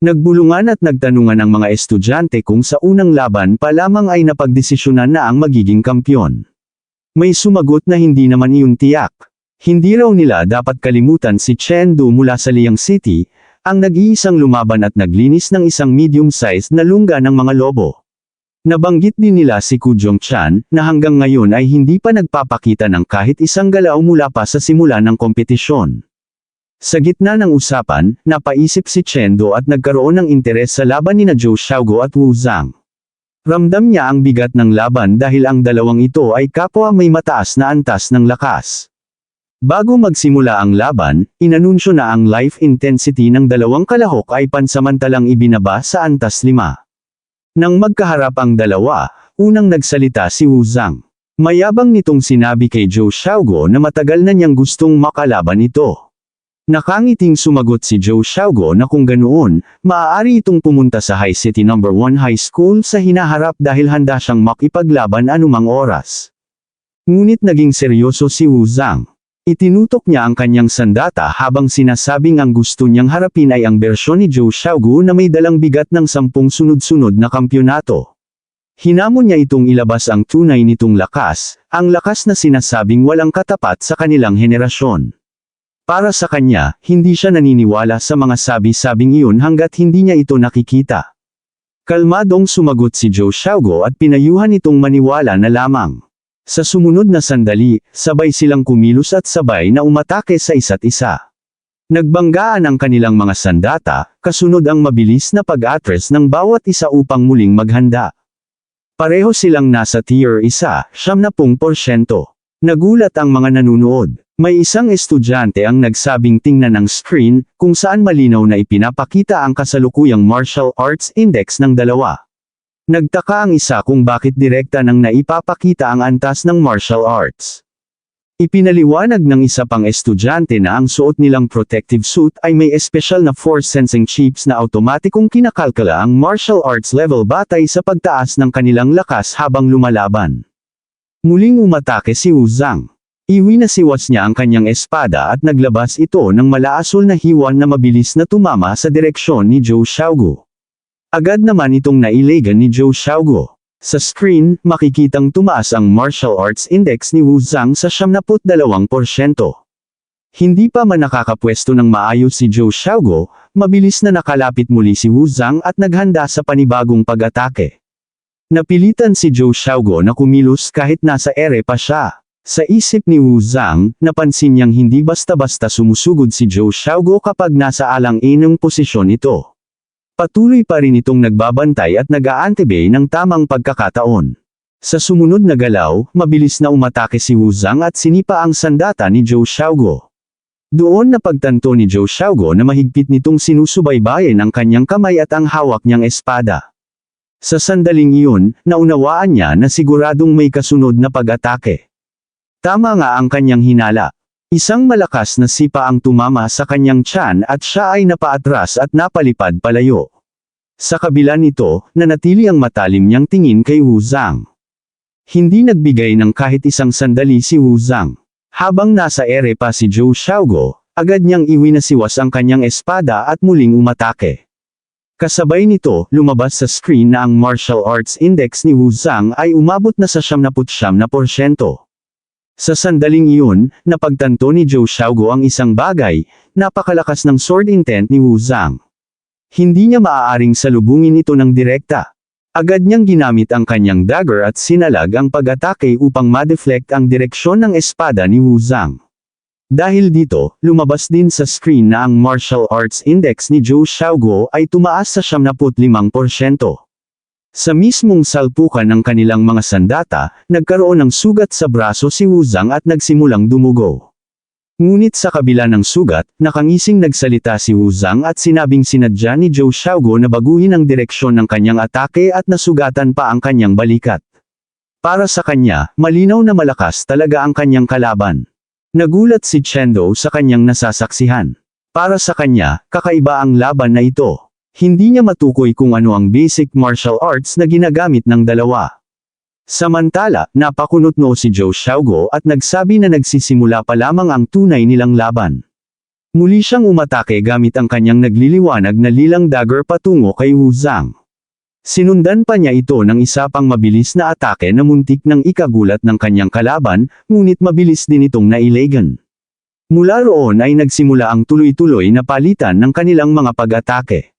Nagbulungan at nagtanungan ang mga estudyante kung sa unang laban pa lamang ay napagdesisyonan na ang magiging kampyon. May sumagot na hindi naman iyon tiyak. Hindi raw nila dapat kalimutan si Chen Du mula sa Liang City, ang nag-iisang lumaban at naglinis ng isang medium-sized na lungga ng mga lobo. Nabanggit din nila si Ku Jongchan, na hanggang ngayon ay hindi pa nagpapakita ng kahit isang galaw mula pa sa simula ng kompetisyon. Sa gitna ng usapan, napaisip si Chen Du at nagkaroon ng interes sa laban nina Zhou Xiaoguo at Wu Zhang. Ramdam niya ang bigat ng laban dahil ang dalawang ito ay kapwa may mataas na antas ng lakas. Bago magsimula ang laban, inanunsyo na ang life intensity ng dalawang kalahok ay pansamantalang ibinaba sa antas 5. Nang magkaharap ang dalawa, unang nagsalita si Wu Zhang. Mayabang nitong sinabi kay Zhou Xiaoguo na matagal na niyang gustong makalaban ito. Nakangiting sumagot si Zhou Xiaoguo na kung ganoon, maaari itong pumunta sa High City No. 1 High School sa hinaharap dahil handa siyang makipaglaban anumang oras. Ngunit naging seryoso si Wu Zhang. Itinutok niya ang kanyang sandata habang sinasabing ang gusto niyang harapin ay ang bersyon ni Zhou Xiaoguo na may dalang bigat ng 10 sunod-sunod na kampyonato. Hinamon niya itong ilabas ang tunay nitong lakas, ang lakas na sinasabing walang katapat sa kanilang henerasyon. Para sa kanya, hindi siya naniniwala sa mga sabi-sabing iyon hanggat hindi niya ito nakikita. Kalmadong sumagot si Zhou Xiaoguo at pinayuhan itong maniwala na lamang. Sa sumunod na sandali, sabay silang kumilos at sabay na umatake sa isa't isa. Nagbanggaan ang kanilang mga sandata, kasunod ang mabilis na pag-atres ng bawat isa upang muling maghanda. Pareho silang nasa tier 1, 70%. Nagulat ang mga nanunood. May isang estudyante ang nagsabing tingnan ang screen, kung saan malinaw na ipinapakita ang kasalukuyang martial arts index ng dalawa. Nagtaka ang isa kung bakit direkta nang naipapakita ang antas ng martial arts. Ipinaliwanag ng isa pang estudyante na ang suot nilang protective suit ay may espesyal na force sensing chips na automatikong kinakalkala ang martial arts level batay sa pagtaas ng kanilang lakas habang lumalaban. Muling umatake si Wu Zhang. Iwinasiwas niya ang kanyang espada at naglabas ito ng malaasul na hiwan na mabilis na tumama sa direksyon ni Zhou Xiaoguo. Agad naman itong nailegan ni Zhou Xiaoguo. Sa screen, makikitang tumaas ang martial arts index ni Wu Zhang sa 72%. Hindi pa man nakakapwesto ng maayos si Zhou Xiaoguo, mabilis na nakalapit muli si Wu Zhang at naghanda sa panibagong pag-atake. Napilitan si Zhou Xiaoguo na kumilos kahit nasa ere pa siya. Sa isip ni Wu Zhang, napansin niyang hindi basta-basta sumusugod si Zhou Xiaoguo kapag nasa alang-inang posisyon ito. Patuloy pa rin itong nagbabantay at nag-aantibay ng tamang pagkakataon. Sa sumunod na galaw, mabilis na umatake si Wu Zhang at sinipa ang sandata ni Zhou Xiaoguo. Doon napagtanto ni Zhou Xiaoguo na mahigpit nitong sinusubaybayan ang kanyang kamay at ang hawak niyang espada. Sa sandaling iyon, naunawaan niya na siguradong may kasunod na pag-atake. Tama nga ang kanyang hinala. Isang malakas na sipa ang tumama sa kanyang tiyan at siya ay napaatras at napalipad palayo. Sa kabila nito, nanatili ang matalim niyang tingin kay Wu Zhang. Hindi nagbigay ng kahit isang sandali si Wu Zhang. Habang nasa ere pa si Zhou Xiaoguo, agad niyang iwinasiwas ang kanyang espada at muling umatake. Kasabay nito, lumabas sa screen na ang martial arts index ni Wu Zhang ay umabot na sa 79%. Sa sandaling iyon, napagtanto ni Zhou Xiaoguo ang isang bagay, napakalakas ng sword intent ni Wu Zhang. Hindi niya maaaring salubungin ito ng direkta. Agad niyang ginamit ang kanyang dagger at sinalag ang pag-atake upang ma-deflect ang direksyon ng espada ni Wu Zhang. Dahil dito, lumabas din sa screen na ang martial arts index ni Zhou Xiaoguo ay tumaas sa 75%. Sa mismong salpukan ng kanilang mga sandata, nagkaroon ng sugat sa braso si Wu Zhang at nagsimulang dumugo. Ngunit sa kabila ng sugat, nakangising nagsalita si Wu Zhang at sinabing sinadya ni Zhou Xiaoguo na baguhin ang direksyon ng kanyang atake at nasugatan pa ang kanyang balikat. Para sa kanya, malinaw na malakas talaga ang kanyang kalaban. Nagulat si Chen Du sa kanyang nasasaksihan. Para sa kanya, kakaiba ang laban na ito. Hindi niya matukoy kung ano ang basic martial arts na ginagamit ng dalawa. Samantala, napakunot-no si Zhou Xiaoguo at nagsabi na nagsisimula pa lamang ang tunay nilang laban. Muli siyang umatake gamit ang kanyang nagliliwanag na lilang dagger patungo kay Wu Zhang. Sinundan pa niya ito ng isa pang mabilis na atake na muntik ng ikagulat ng kanyang kalaban, ngunit mabilis din itong nailagan. Mula roon ay nagsimula ang tuloy-tuloy na palitan ng kanilang mga pag-atake.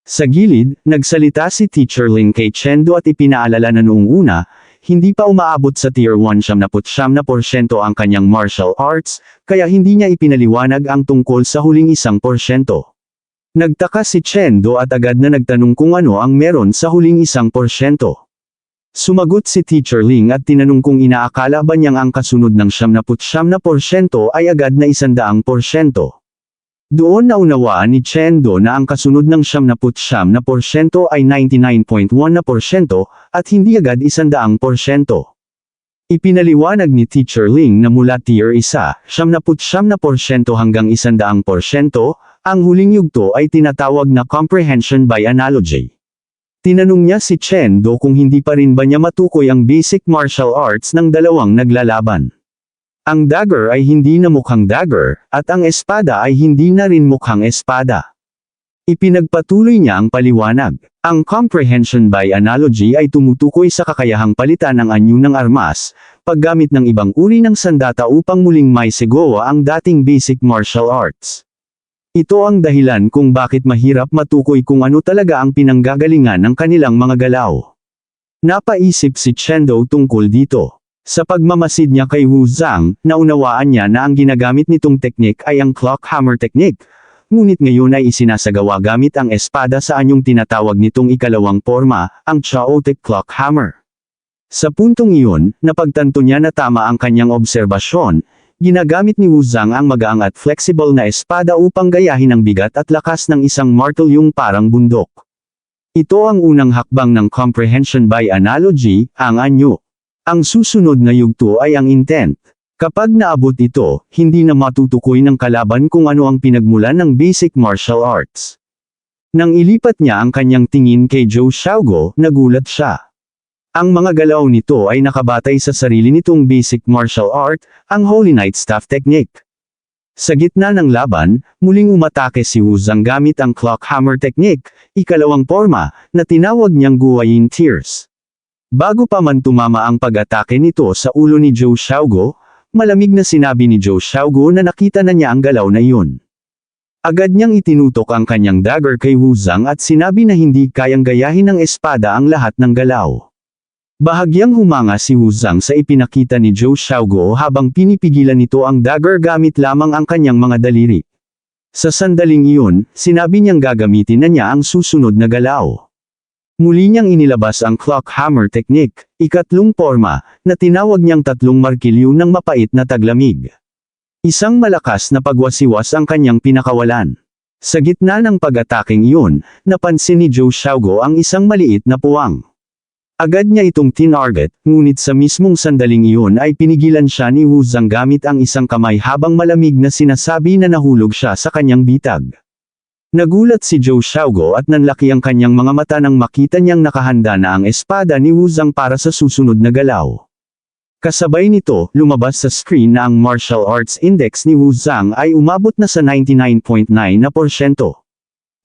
Sa gilid, nagsalita si Teacher Ling kay Chendo at ipinaalala na noong una, hindi pa umaabot sa Tier 1 79% ang kanyang martial arts, kaya hindi niya ipinaliwanag ang tungkol sa huling 1%. Nagtaka si Chendo at agad na nagtanong kung ano ang meron sa huling 1%. Sumagot si Teacher Ling at tinanong kung inaakala ba niyang ang kasunod ng 79% ay agad na 100%. Doon naunawaan ni Chendo na ang kasunod ng 79% ay 99.1% at hindi agad 100%. Ipinaliwanag ni Teacher Ling na mula Tier 1, 79% hanggang 100%, ang huling yugto ay tinatawag na comprehension by analogy. Tinanong niya si Chendo kung hindi pa rin ba niya matukoy ang basic martial arts ng dalawang naglalaban. Ang dagger ay hindi na mukhang dagger, at ang espada ay hindi na rin mukhang espada. Ipinagpatuloy niya ang paliwanag. Ang comprehension by analogy ay tumutukoy sa kakayahang palitan ng anyo ng armas, paggamit ng ibang uri ng sandata upang muling maisegawa ang dating basic martial arts. Ito ang dahilan kung bakit mahirap matukoy kung ano talaga ang pinanggagalingan ng kanilang mga galaw. Napaisip si Chendo tungkol dito. Sa pagmamasid niya kay Wu Zhang, naunawaan niya na ang ginagamit nitong teknik ay ang clock hammer technique, ngunit ngayon ay isinasagawa gamit ang espada sa anyong tinatawag nitong ikalawang forma, ang chaotic clock hammer. Sa puntong iyon, napagtanto niya na tama ang kanyang obserbasyon, ginagamit ni Wu Zhang ang magaang at flexible na espada upang gayahin ang bigat at lakas ng isang martilyong parang bundok. Ito ang unang hakbang ng comprehension by analogy, ang anyo. Ang susunod na yugto ay ang intent. Kapag naabot ito, hindi na matutukoy ng kalaban kung ano ang pinagmulan ng basic martial arts. Nang ilipat niya ang kanyang tingin kay Zhou Xiaogo, nagulat siya. Ang mga galaw nito ay nakabatay sa sarili nitong basic martial art, ang Holy Knight Staff Technique. Sa gitna ng laban, muling umatake si Wu Zhang gamit ang clock hammer technique, ikalawang forma, na tinawag niyang Guayin Tears. Bago pa man tumama ang pag-atake nito sa ulo ni Zhou Xiaogo, malamig na sinabi ni Zhou Xiaogo na nakita na niya ang galaw na iyon. Agad niyang itinutok ang kanyang dagger kay Wu Zhang at sinabi na hindi kayang gayahin ng espada ang lahat ng galaw. Bahagyang humanga si Wu Zhang sa ipinakita ni Zhou Xiaogo habang pinipigilan nito ang dagger gamit lamang ang kanyang mga daliri. Sa sandaling iyon, sinabi niyang gagamitin na niya ang susunod na galaw. Muli niyang inilabas ang clock hammer technique, ikatlong forma, na tinawag niyang tatlong markilyo ng mapait na taglamig. Isang malakas na pagwasiwas ang kanyang pinakawalan. Sa gitna ng pag-ataking iyon, napansin ni Zhou Xiaogo ang isang maliit na puwang. Agad niya itong tinarget, ngunit sa mismong sandaling iyon ay pinigilan siya ni Wu Zhang gamit ang isang kamay habang malamig na sinasabi na nahulog siya sa kanyang bitag. Nagulat si Zhou Xiaogo at nanlaki ang kanyang mga mata nang makita niyang nakahanda na ang espada ni Wu Zhang para sa susunod na galaw. Kasabay nito, lumabas sa screen na ang martial arts index ni Wu Zhang ay umabot na sa 99.9%.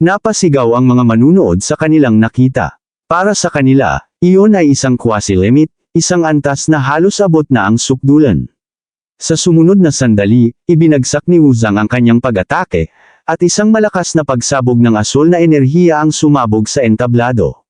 Napasigaw ang mga manunood sa kanilang nakita. Para sa kanila, iyon ay isang quasi-limit, isang antas na halos abot na ang sukdulan. Sa sumunod na sandali, ibinagsak ni Wu Zhang ang kanyang pag-atake, at isang malakas na pagsabog ng asul na enerhiya ang sumabog sa entablado.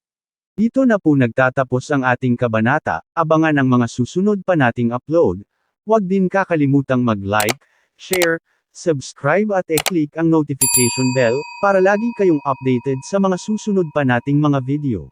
Dito na po nagtatapos ang ating kabanata, abangan ang mga susunod pa nating upload. Huwag din kakalimutang mag-like, share, subscribe at i-click ang notification bell, para lagi kayong updated sa mga susunod pa nating mga video.